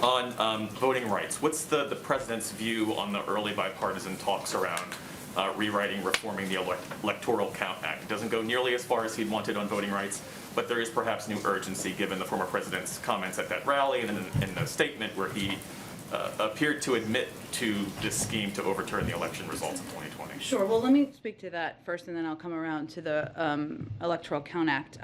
On voting rights, what's the president's view on the early bipartisan talks around rewriting, reforming the Electoral Count Act? It doesn't go nearly as far as he'd wanted on voting rights, but there is perhaps new urgency given the former president's comments at that rally and in the statement where he appeared to admit to this scheme to overturn the election results of 2020. Sure. Well, let me speak to that first, and then I'll come around to the Electoral Count Act.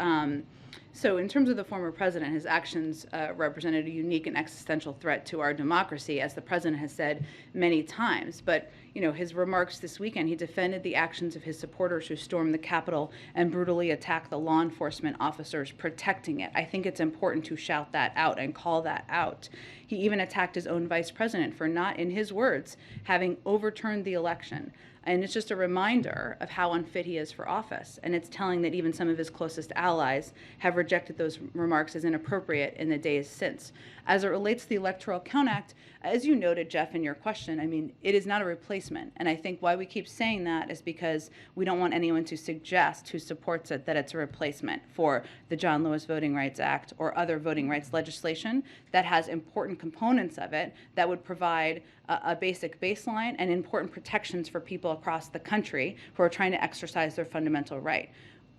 So in terms of the former president, his actions represented a unique and existential threat to our democracy, as the president has said many times. But, you know, his remarks this weekend, he defended the actions of his supporters who stormed the Capitol and brutally attacked the law enforcement officers protecting it. I think it's important to shout that out and call that out. He even attacked his own vice president for not, in his words, having overturned the election. And it's just a reminder of how unfit he is for office. And it's telling that even some of his closest allies have rejected those remarks as inappropriate in the days since. As it relates to the Electoral Count Act, as you noted, Jeff, in your question, I mean, it is not a replacement. And I think why we keep saying that is because we don't want anyone to suggest who supports it that it's a replacement for the John Lewis Voting Rights Act or other voting rights legislation that has important components of it that would provide a basic baseline and important protections for people across the country who are trying to exercise their fundamental right.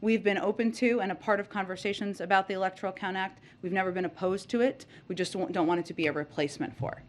We've been open to and a part of conversations about the Electoral Count Act. We've never been opposed to it. We just don't want it to be a replacement for it.